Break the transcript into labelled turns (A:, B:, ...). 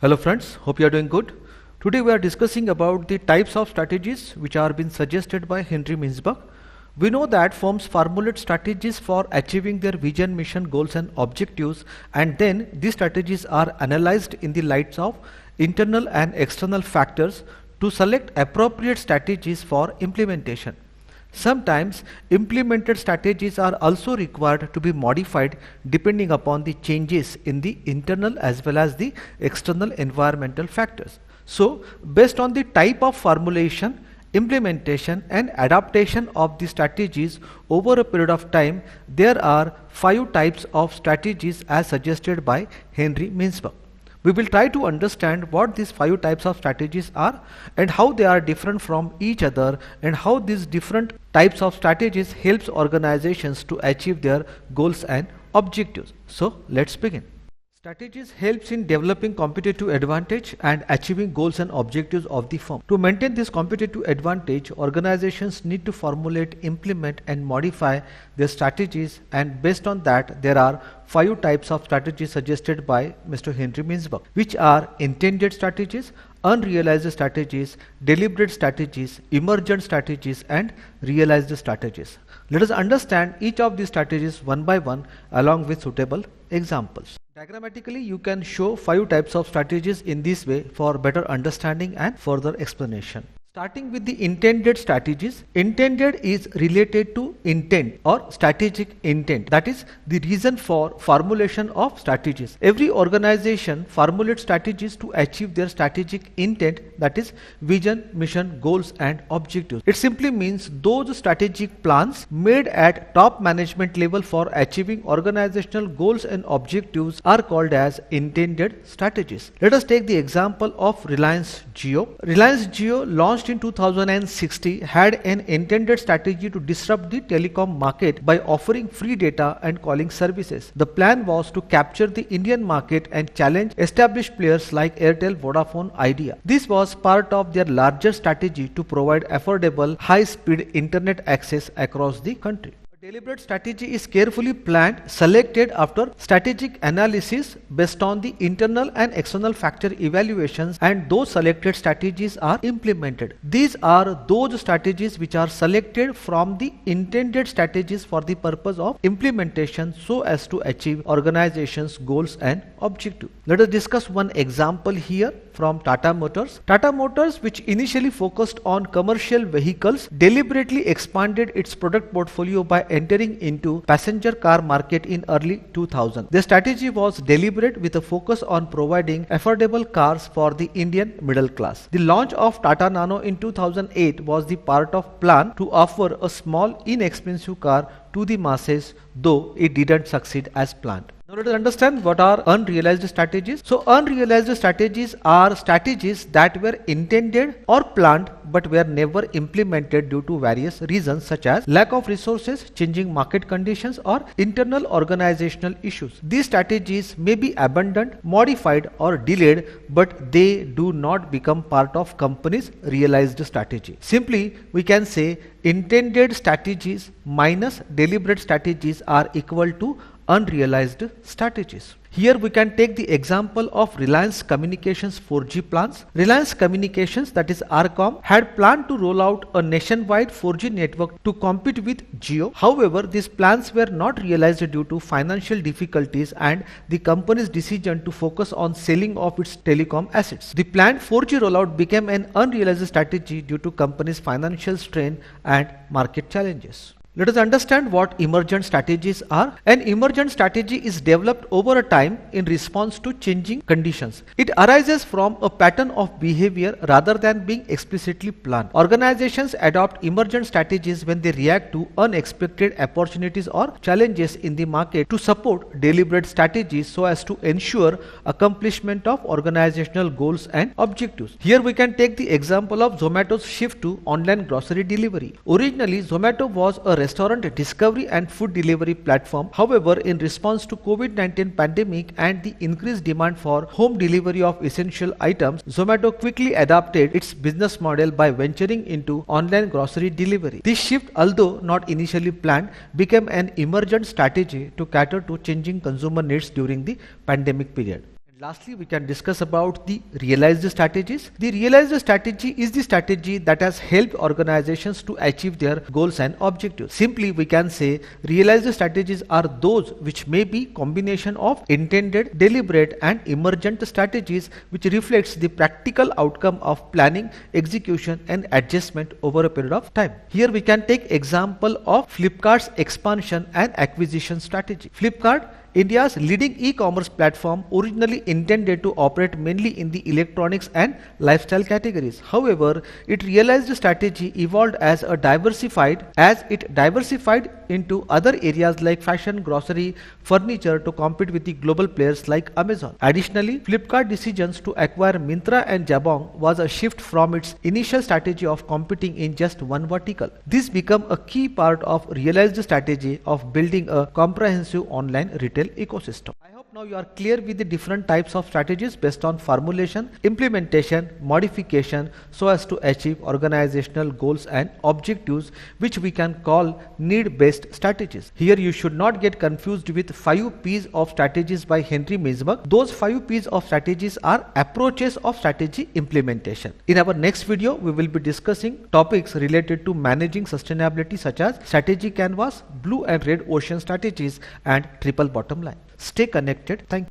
A: Hello friends, hope you are doing good. Today we are discussing about the types of strategies which are being suggested by Henry Mintzberg. We know that firms formulate strategies for achieving their vision, mission, goals and objectives, and then these strategies are analyzed in the light of internal and external factors to select appropriate strategies for implementation. Sometimes implemented strategies are also required to be modified depending upon the changes in the internal as well as the external environmental factors. So, based on the type of formulation, implementation and adaptation of the strategies over a period of time, there are 5 types of strategies as suggested by Henry Mintzberg. We will try to understand what these 5 types of strategies are and how they are different from each other, and how these different types of strategies helps organizations to achieve their goals and objectives. So let's begin. Strategies helps in developing competitive advantage and achieving goals and objectives of the firm. To maintain this competitive advantage, organizations need to formulate, implement and modify their strategies, and based on that there are 5 types of strategies suggested by Mr. Henry Mintzberg, which are intended strategies, unrealized strategies, deliberate strategies, emergent strategies and realized strategies. Let us understand each of these strategies one by one along with suitable examples. Diagrammatically, you can show 5 types of strategies in this way for better understanding and further explanation. Starting with the intended strategies. Intended is related to intent or strategic intent, that is the reason for formulation of strategies. Every organization formulates strategies to achieve their strategic intent, that is vision, mission, goals and objectives. It simply means those strategic plans made at top management level for achieving organizational goals and objectives are called as intended strategies. Let us take the example of Reliance Jio. Reliance Jio launched in 2016 had an intended strategy to disrupt the telecom market by offering free data and calling services. The plan was to capture the Indian market and challenge established players like Airtel, Vodafone, Idea. This was part of their larger strategy to provide affordable, high-speed internet access across the country. Deliberate strategy is carefully planned, selected after strategic analysis based on the internal and external factor evaluations, and those selected strategies are implemented. These are those strategies which are selected from the intended strategies for the purpose of implementation so as to achieve organization's goals and objectives. Let us discuss one example here from Tata Motors. Tata Motors, which initially focused on commercial vehicles, deliberately expanded its product portfolio by entering into passenger car market in early 2000. The strategy was deliberate with a focus on providing affordable cars for the Indian middle class. The launch of Tata Nano in 2008 was the part of plan to offer a small inexpensive car to the masses, though it didn't succeed as planned. Now let us understand what are unrealized strategies. So unrealized strategies are strategies that were intended or planned but were never implemented due to various reasons such as lack of resources, changing market conditions or internal organizational issues. These strategies may be abandoned, modified or delayed, but they do not become part of company's realized strategy. Simply we can say intended strategies minus deliberate strategies are equal to unrealized strategies. Here we can take the example of Reliance Communications 4G plans. Reliance Communications, that is RCom, had planned to roll out a nationwide 4G network to compete with Jio. However, these plans were not realized due to financial difficulties and the company's decision to focus on selling off its telecom assets. The planned 4G rollout became an unrealized strategy due to company's financial strain and market challenges. Let us understand what emergent strategies are. An emergent strategy is developed over a time in response to changing conditions. It arises from a pattern of behavior rather than being explicitly planned. Organizations adopt emergent strategies when they react to unexpected opportunities or challenges in the market to support deliberate strategies so as to ensure accomplishment of organizational goals and objectives. Here we can take the example of Zomato's shift to online grocery delivery. Originally, Zomato was a restaurant discovery and food delivery platform. However, in response to COVID-19 pandemic and the increased demand for home delivery of essential items, Zomato quickly adapted its business model by venturing into online grocery delivery. This shift, although not initially planned, became an emergent strategy to cater to changing consumer needs during the pandemic period. Lastly, we can discuss about the realized strategies. The realized strategy is the strategy that has helped organizations to achieve their goals and objectives. Simply, we can say realized strategies are those which may be combination of intended, deliberate and emergent strategies which reflects the practical outcome of planning, execution and adjustment over a period of time. Here we can take example of Flipkart's expansion and acquisition strategy. Flipkart, India's leading e-commerce platform, originally intended to operate mainly in the electronics and lifestyle categories. However, its realized strategy evolved as it diversified into other areas like fashion, grocery, furniture to compete with the global players like Amazon. Additionally, Flipkart's decisions to acquire Myntra and Jabong was a shift from its initial strategy of competing in just one vertical. This became a key part of realized strategy of building a comprehensive online retail ecosystem. I hope now you are clear with the different types of strategies based on formulation, implementation, modification so as to achieve organizational goals and objectives, which we can call need-based strategies. Here you should not get confused with 5 P's of strategies by Henry Mintzberg. Those 5 P's of strategies are approaches of strategy implementation. In our next video, we will be discussing topics related to managing sustainability such as strategy canvas, blue and red ocean strategies and triple bottom line. Stay connected. Thank you.